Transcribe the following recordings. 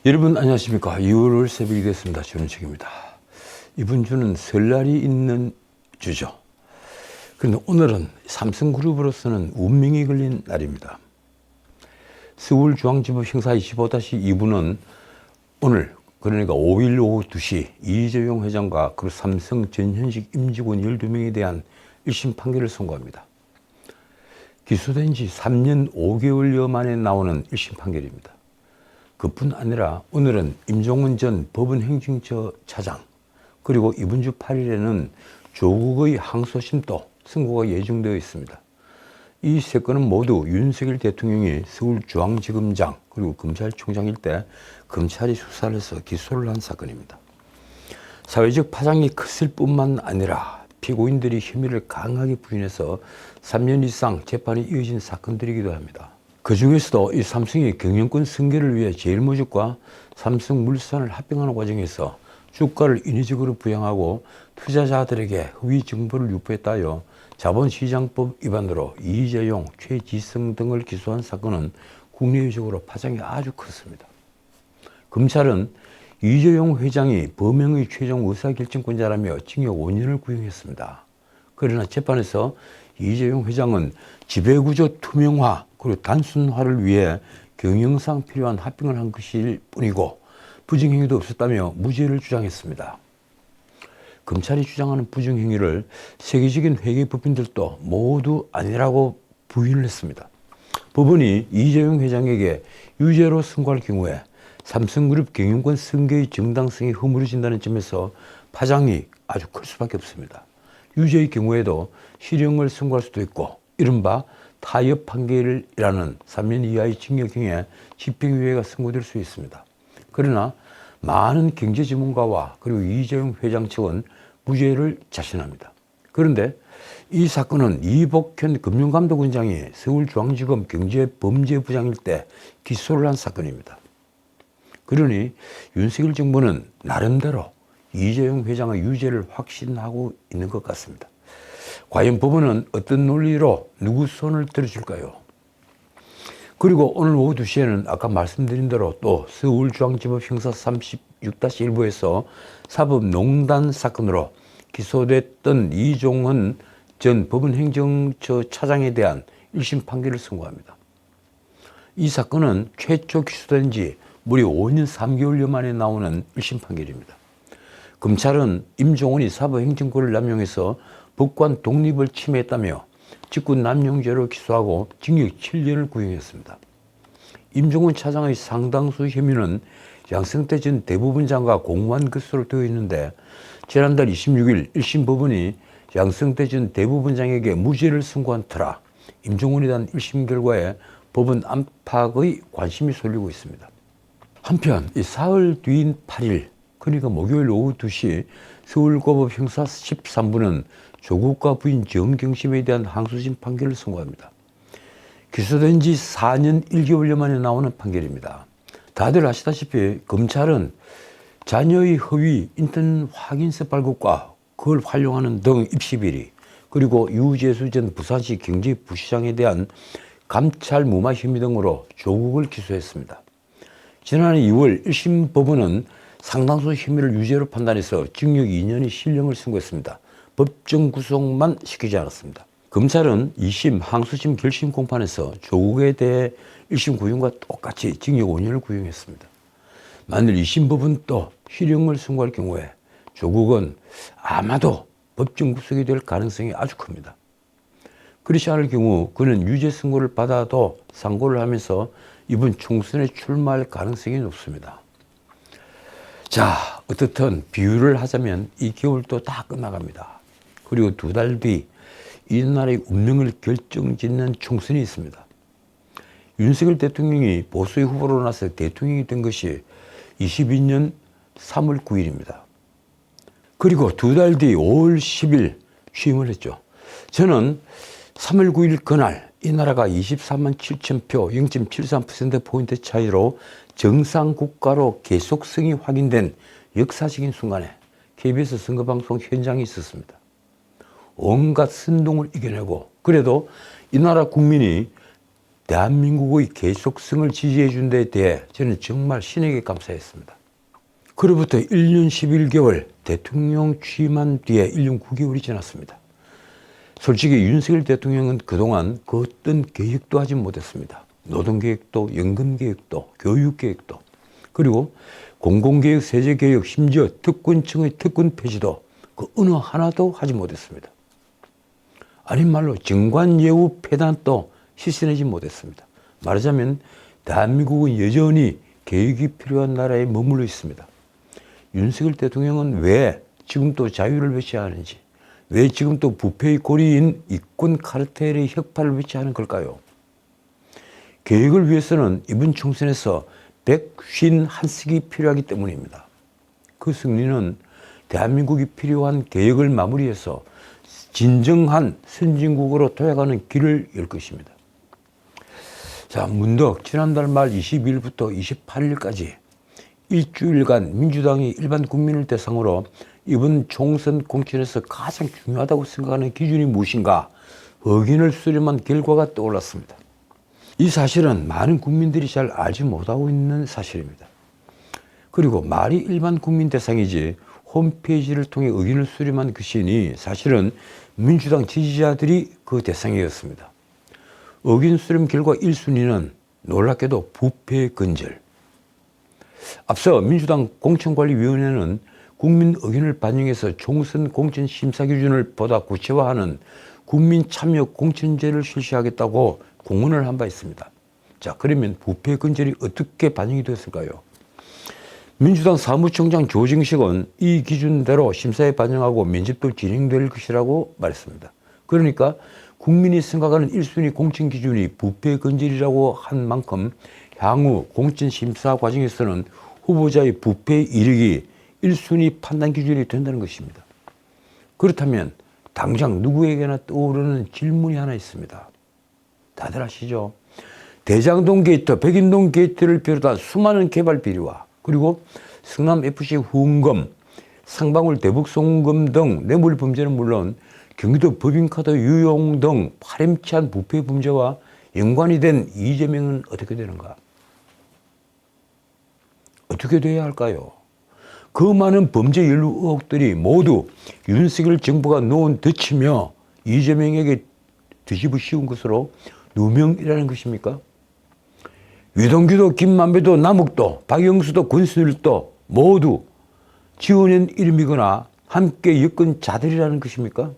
여러분 안녕하십니까. 2월 새벽이 됐습니다. 저는 책입니다. 이번 주는 설날이 있는 주죠. 그런데 오늘은 삼성그룹으로서는 운명이 걸린 날입니다. 서울중앙지법 형사 25-2부는 오늘 그러니까 5일 오후 2시 이재용 회장과 그리고 삼성 전현직 임직원 12명에 대한 1심 판결을 선고합니다. 기소된 지 3년 5개월여 만에 나오는 1심 판결입니다. 그뿐 아니라 오늘은 임종원 전 법원행정처 차장 그리고 이번 주 8일에는 조국의 항소심도 선고가 예정되어 있습니다. 이 세 건은 모두 윤석열 대통령이 서울중앙지검장 그리고 검찰총장일 때 검찰이 수사를 해서 기소를 한 사건입니다. 사회적 파장이 컸을 뿐만 아니라 피고인들이 혐의를 강하게 부인해서 3년 이상 재판이 이어진 사건들이기도 합니다. 그 중에서도 이 삼성이 경영권 승계를 위해 제일모직과 삼성물산을 합병하는 과정에서 주가를 인위적으로 부양하고 투자자들에게 허위 정보를 유포했다 하여 자본시장법 위반으로 이재용, 최지성 등을 기소한 사건은 국내외적으로 파장이 아주 컸습니다. 검찰은 이재용 회장이 범행의 최종 의사결정권자라며 징역 5년을 구형했습니다. 그러나 재판에서 이재용 회장은 지배구조 투명화 그리고 단순화를 위해 경영상 필요한 합병을 한 것일 뿐이고 부정행위도 없었다며 무죄를 주장했습니다. 검찰이 주장하는 부정행위를 세계적인 회계법인들도 모두 아니라고 부인을 했습니다. 법원이 이재용 회장에게 유죄로 선고할 경우에 삼성그룹 경영권 승계의 정당성이 허물어진다는 점에서 파장이 아주 클 수밖에 없습니다. 유죄의 경우에도 실형을 선고할 수도 있고 이른바 타협 판결이라는 3년 이하의 징역형에 집행유예가 선고될 수 있습니다. 그러나 많은 경제전문가와 그리고 이재용 회장 측은 무죄를 자신합니다. 그런데 이 사건은 이복현 금융감독원장이 서울중앙지검 경제범죄부장일 때 기소를 한 사건입니다. 그러니 윤석열 정부는 나름대로 이재용 회장의 유죄를 확신하고 있는 것 같습니다. 과연 법원은 어떤 논리로 누구 손을 들어줄까요? 그리고 오늘 오후 2시에는 아까 말씀드린 대로 또 서울중앙지법 형사 36-1부에서 사법농단 사건으로 기소됐던 이종헌 전 법원행정처 차장에 대한 1심 판결을 선고합니다. 이 사건은 최초 기소된 지 무려 5년 3개월여 만에 나오는 1심 판결입니다. 검찰은 임종원이 사법행정권을 남용해서 법관 독립을 침해했다며 직권남용죄로 기소하고 징역 7년을 구형했습니다. 임종원 차장의 상당수 혐의는 양승태 전 대법원장과 공무한 것으로 되어 있는데 지난달 26일 1심 법원이 양승태 전 대법원장에게 무죄를 선고한 터라 임종원에 대한 1심 결과에 법원 안팎의 관심이 쏠리고 있습니다. 한편 이 사흘 뒤인 8일 그러니까 목요일 오후 2시 서울고법 형사 13부는 조국과 부인 정경심에 대한 항소심 판결을 선고합니다. 기소된 지 4년 1개월여 만에 나오는 판결입니다. 다들 아시다시피 검찰은 자녀의 허위 인턴 확인서 발급과 그걸 활용하는 등 입시비리 그리고 유재수 전 부산시 경제부시장에 대한 감찰 무마 혐의 등으로 조국을 기소했습니다. 지난해 2월 1심 법원은 상당수 혐의를 유죄로 판단해서 징역 2년의 실형을 선고했습니다. 법정 구속만 시키지 않았습니다. 검찰은 2심 항소심 결심 공판에서 조국에 대해 1심 구형과 똑같이 징역 5년을 구형했습니다. 만일 2심 법은 또 실형을 선고할 경우에 조국은 아마도 법정 구속이 될 가능성이 아주 큽니다. 그렇지 않을 경우 그는 유죄 선고를 받아도 상고를 하면서 이번 총선에 출마할 가능성이 높습니다. 자, 어떻든 비유를 하자면 이 겨울도 다 끝나갑니다. 그리고 2달 뒤 이 나라의 운명을 결정짓는 총선이 있습니다. 윤석열 대통령이 보수의 후보로 나서 대통령이 된 것이 22년 3월 9일입니다. 그리고 2달 뒤 5월 10일 취임을 했죠. 저는 3월 9일 그날 이 나라가 24만 7천 표 0.73%포인트 차이로 정상국가로 계속성이 확인된 역사적인 순간에 KBS 선거방송 현장에 있었습니다. 온갖 선동을 이겨내고 그래도 이 나라 국민이 대한민국의 계속성을 지지해 준 데 대해 저는 정말 신에게 감사했습니다. 그로부터 1년 11개월 대통령 취임한 뒤에 1년 9개월이 지났습니다. 솔직히 윤석열 대통령은 그동안 그 어떤 계획도 하지 못했습니다. 노동계획도, 연금계획도, 교육계획도, 그리고 공공개혁, 세제개혁, 심지어 특권층의 특권 폐지도 그 어느 하나도 하지 못했습니다. 아닌 말로 정관예우 폐단도 실천하지 못했습니다. 말하자면 대한민국은 여전히 개혁이 필요한 나라에 머물러 있습니다. 윤석열 대통령은 왜 지금도 자유를 외치하는지, 왜 지금도 부패의 고리인 이권 카르텔의 혁파를 외치하는 걸까요? 개혁을 위해서는 이번 총선에서 151석이 필요하기 때문입니다. 그 승리는 대한민국이 필요한 개혁을 마무리해서 진정한 선진국으로 도약하는 길을 열 것입니다. 자, 문득 지난달 말 22일부터 28일까지 일주일간 민주당이 일반 국민을 대상으로 이번 총선 공천에서 가장 중요하다고 생각하는 기준이 무엇인가 의견을 수렴한 결과가 떠올랐습니다. 이 사실은 많은 국민들이 잘 알지 못하고 있는 사실입니다. 그리고 말이 일반 국민 대상이지 홈페이지를 통해 의견을 수렴한 것이니 사실은 민주당 지지자들이 그 대상이었습니다. 의견 수렴 결과 1순위는 놀랍게도 부패 근절. 앞서 민주당 공천관리위원회는 국민 의견을 반영해서 총선 공천 심사 기준을 보다 구체화하는 국민 참여 공천제를 실시하겠다고 공언을 한 바 있습니다. 자, 그러면 부패 근절이 어떻게 반영이 되었을까요? 민주당 사무총장 조정식은 이 기준대로 심사에 반영하고 면접도 진행될 것이라고 말했습니다. 그러니까 국민이 생각하는 1순위 공천 기준이 부패 근절이라고 한 만큼 향후 공천 심사 과정에서는 후보자의 부패 이력이 1순위 판단 기준이 된다는 것입니다. 그렇다면 당장 누구에게나 떠오르는 질문이 하나 있습니다. 다들 아시죠? 대장동 게이트, 백인동 게이트를 비롯한 수많은 개발 비리와 그리고 성남FC 후원금, 상방울 대북송금 등 뇌물 범죄는 물론 경기도 법인카드 유용 등 파렴치한 부패 범죄와 연관이 된 이재명은 어떻게 되는가? 어떻게 돼야 할까요? 그 많은 범죄 연루 의혹들이 모두 윤석열 정부가 놓은 덫이며 이재명에게 뒤집어 씌운 것으로 누명이라는 것입니까? 유동규도 김만배도 남욱도 박영수도 권순일도 모두 지어낸 이름이거나 함께 엮은 자들이라는 것입니까?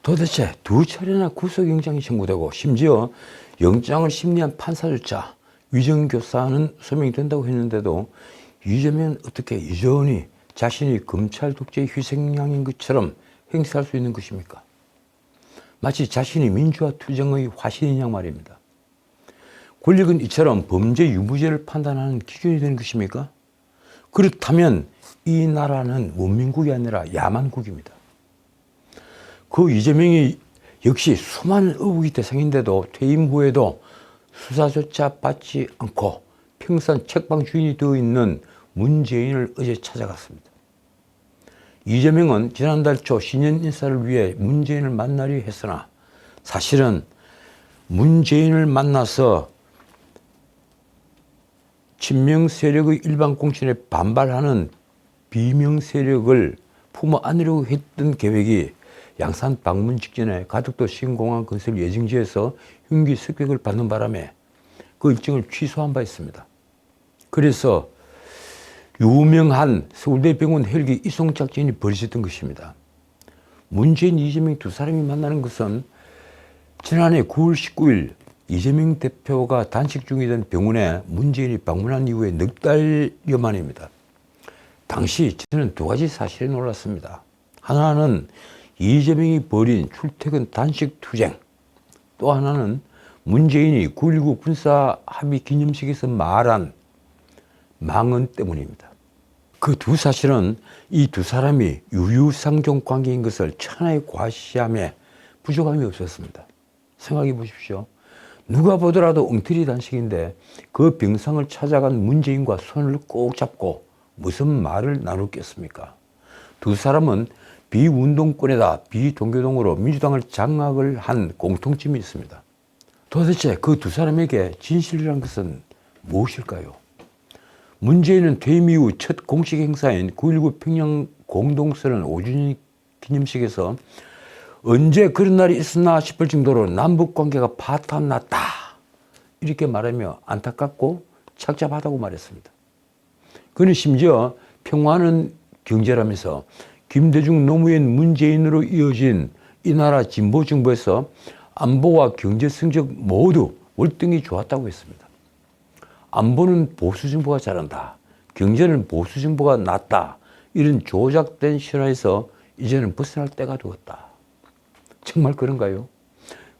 도대체 2차례나 구속영장이 청구되고 심지어 영장을 심리한 판사조차 위정교사는 소명이 된다고 했는데도 이재명은 어떻게 여전히 자신이 검찰 독재의 희생양인 것처럼 행세할 수 있는 것입니까? 마치 자신이 민주화 투쟁의 화신인 양 말입니다. 권력은 이처럼 범죄 유무죄를 판단하는 기준이 되는 것입니까? 그렇다면 이 나라는 문민국이 아니라 야만국입니다. 그 이재명이 역시 수많은 의혹이 대상인데도 퇴임 후에도 수사조차 받지 않고 평산 책방 주인이 되어 있는 문재인을 어제 찾아갔습니다. 이재명은 지난달 초 신년 인사를 위해 문재인을 만나려 했으나 사실은 문재인을 만나서 친명 세력의 일반 공천에 반발하는 비명 세력을 품어 안으려고 했던 계획이 양산 방문 직전에 가덕도 신공항 건설 예정지에서 흉기 습격을 받는 바람에 그 일정을 취소한 바 있습니다. 그래서 유명한 서울대병원 헬기 이송 작전이 벌어졌던 것입니다. 문재인, 이재명 두 사람이 만나는 것은 지난해 9월 19일 이재명 대표가 단식 중이던 병원에 문재인이 방문한 이후에 넉 달여 만입니다. 당시 저는 두 가지 사실에 놀랐습니다. 하나는 이재명이 벌인 출퇴근 단식 투쟁, 또 하나는 문재인이 9.19 군사합의 기념식에서 말한 망언 때문입니다. 그 두 사실은 이 두 사람이 유유상종 관계인 것을 천하에 과시함에 부족함이 없었습니다. 생각해 보십시오. 누가 보더라도 엉터리 단식인데 그 병상을 찾아간 문재인과 손을 꼭 잡고 무슨 말을 나눴겠습니까? 두 사람은 비운동권에다 비동교동으로 민주당을 장악을 한 공통점이 있습니다. 도대체 그 두 사람에게 진실이란 것은 무엇일까요? 문재인은 퇴임 이후 첫 공식 행사인 9.19 평양 공동선언 5주년 기념식에서 언제 그런 날이 있었나 싶을 정도로 남북관계가 파탄났다 이렇게 말하며 안타깝고 착잡하다고 말했습니다. 그는 심지어 평화는 경제라면서 김대중 노무현 문재인으로 이어진 이 나라 진보 정부에서 안보와 경제 성적 모두 월등히 좋았다고 했습니다. 안보는 보수 정부가 잘한다. 경제는 보수 정부가 낫다. 이런 조작된 신화에서 이제는 벗어날 때가 되었다. 정말 그런가요?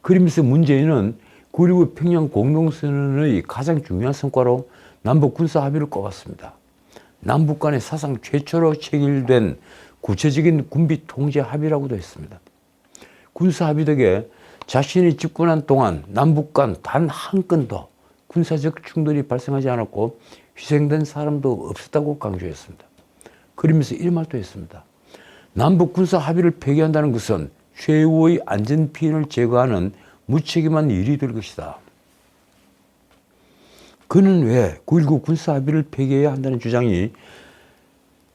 그러면서 문재인은 9.19 평양 공동선언의 가장 중요한 성과로 남북 군사 합의를 꼽았습니다. 남북 간의 사상 최초로 체결된 구체적인 군비 통제 합의라고도 했습니다. 군사 합의 덕에 자신이 집권한 동안 남북 간 단 한 건도 군사적 충돌이 발생하지 않았고 희생된 사람도 없었다고 강조했습니다. 그러면서 이런 말도 했습니다. 남북 군사 합의를 폐기한다는 것은 최후의 안전 피해를 제거하는 무책임한 일이 될 것이다. 그는 왜 9.19 군사 합의를 폐기해야 한다는 주장이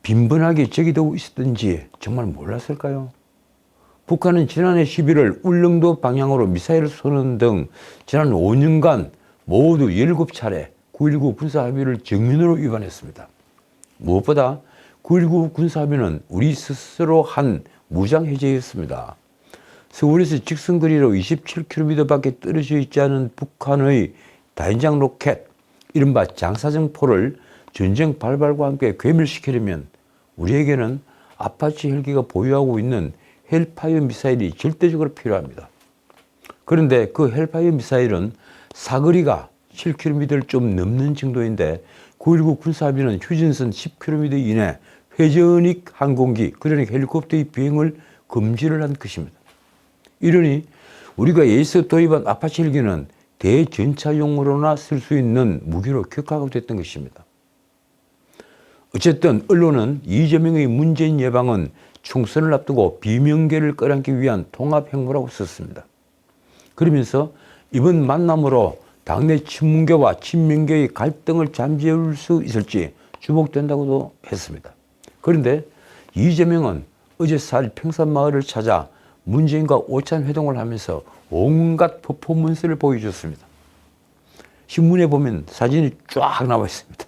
빈번하게 제기되고 있었던지 정말 몰랐을까요? 북한은 지난해 11월 울릉도 방향으로 미사일을 쏘는 등 지난 5년간 모두 17차례 9.19 군사합의를 정면으로 위반했습니다. 무엇보다 9.19 군사합의는 우리 스스로 한 무장해제였습니다. 서울에서 직선거리로 27km밖에 떨어져 있지 않은 북한의 다연장 로켓, 이른바 장사정포를 전쟁 발발과 함께 괴멸시키려면 우리에게는 아파치 헬기가 보유하고 있는 헬파이어 미사일이 절대적으로 필요합니다. 그런데 그 헬파이어 미사일은 사거리가 7km를 좀 넘는 정도인데 9.19 군사합의는 휴전선 10km 이내 회전익 항공기, 그러니까 헬리콥터의 비행을 금지를 한 것입니다. 이러니 우리가 예에서 도입한 아파치 헬기는 대전차용으로나 쓸 수 있는 무기로 격화가 됐던 것입니다. 어쨌든 언론은 이재명의 문재인 예방은 총선을 앞두고 비명계를 끌어안기 위한 통합행보라고 썼습니다. 그러면서 이번 만남으로 당내 친문계와 친명계의 갈등을 잠재울 수 있을지 주목된다고도 했습니다. 그런데 이재명은 어제 4일 평산마을을 찾아 문재인과 오찬 회동을 하면서 온갖 퍼포먼스를 보여줬습니다. 신문에 보면 사진이 쫙 나와 있습니다.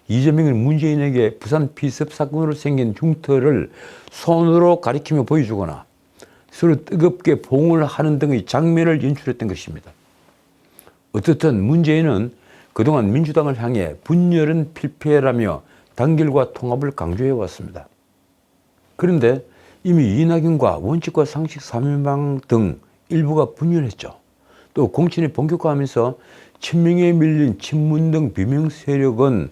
이재명은 문재인에게 부산 피습 사건으로 생긴 흉터를 손으로 가리키며 보여주거나 서로 뜨겁게 봉을 하는 등의 장면을 연출했던 것입니다. 어떻든 문재인은 그동안 민주당을 향해 분열은 필패라며 단결과 통합을 강조해 왔습니다. 그런데 이미 이낙연과 원칙과 상식 사면방 등 일부가 분열했죠. 또 공천이 본격화하면서 친명에 밀린 친문 등 비명 세력은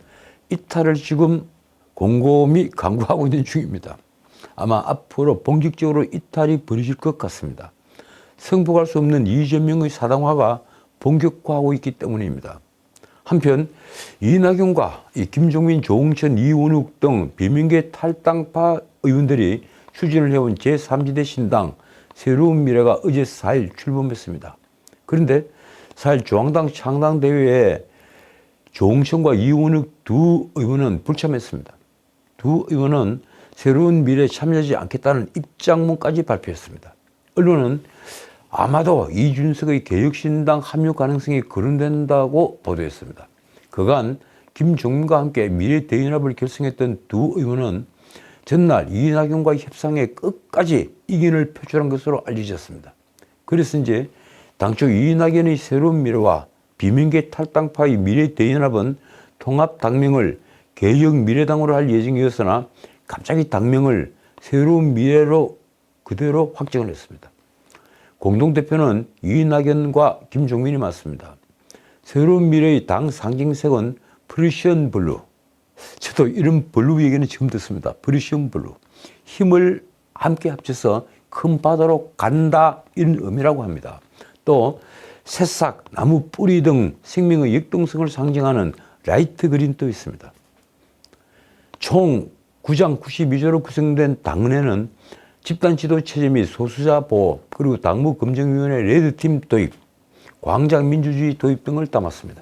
이탈을 지금 곰곰이 강구하고 있는 중입니다. 아마 앞으로 본격적으로 이탈이 벌어질 것 같습니다. 승복할 수 없는 이재명의 사당화가 본격화하고 있기 때문입니다. 한편 이낙연과 김종민, 조응천, 이원욱 등 비명계 탈당파 의원들이 추진을 해온 제3지대 신당 새로운 미래가 어제 4일 출범했습니다. 그런데 4일 중앙당 창당대회에 조응천과 이원욱 두 의원은 불참했습니다. 두 의원은 새로운 미래에 참여하지 않겠다는 입장문까지 발표했습니다. 언론은 아마도 이준석의 개혁신당 합류 가능성이 거론된다고 보도했습니다. 그간 김종민과 함께 미래대연합을 결성했던 두 의원은 전날 이낙연과의 협상에 끝까지 이견을 표출한 것으로 알려졌습니다. 그래서인지 당초 이낙연의 새로운 미래와 비명계 탈당파의 미래대연합은 통합 당명을 개혁미래당으로 할 예정이었으나 갑자기 당명을 새로운 미래로 그대로 확정을 했습니다. 공동대표는 이낙연과 김종민이 맡습니다. 새로운 미래의 당 상징색은 프리시언 블루. 저도 이런 블루 얘기는 처음 듣습니다. 프리시언 블루. 힘을 함께 합쳐서 큰 바다로 간다, 이런 의미라고 합니다. 또 새싹, 나무 뿌리 등 생명의 역동성을 상징하는 라이트 그린도 있습니다. 총 9장 92조로 구성된 당내는 집단 지도 체제 및 소수자 보호, 그리고 당무 검증위원회 레드팀 도입, 광장 민주주의 도입 등을 담았습니다.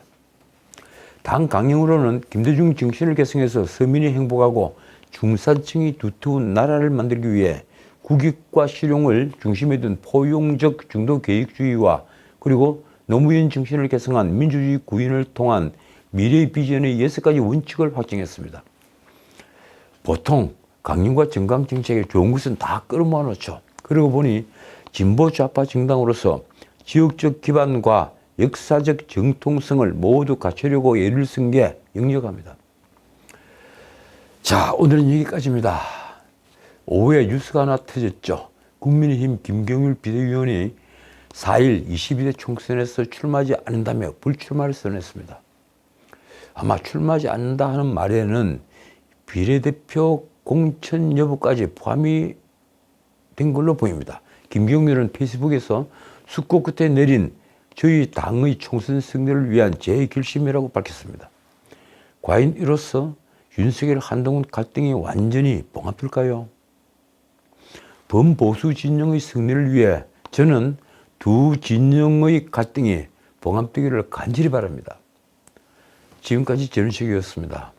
당 강령으로는 김대중 정신을 계승해서 서민이 행복하고 중산층이 두터운 나라를 만들기 위해 국익과 실용을 중심에 둔 포용적 중도계획주의와 그리고 노무현 정신을 계승한 민주주의 구현을 통한 미래 비전의 6가지 원칙을 확정했습니다. 보통 강령과 정강 정책에 좋은 것은 다 끌어모아 놓죠. 그러고 보니 진보 좌파 정당으로서 지역적 기반과 역사적 정통성을 모두 갖추려고 애를 쓴 게 역력합니다. 자, 오늘은 여기까지입니다. 오후에 뉴스가 하나 터졌죠. 국민의힘 김경률 비대위원이 4일 22대 총선에서 출마하지 않는다며 불출마를 선언했습니다. 아마 출마하지 않는다 하는 말에는 비례대표 공천 여부까지 포함이 된 걸로 보입니다. 김경률은 페이스북에서 숙고 끝에 내린 저희 당의 총선 승리를 위한 제 결심이라고 밝혔습니다. 과연 이로써 윤석열 한동훈 갈등이 완전히 봉합될까요? 범보수 진영의 승리를 위해 저는 두 진영의 갈등이 봉합되기를 간절히 바랍니다. 지금까지 전우식이었습니다.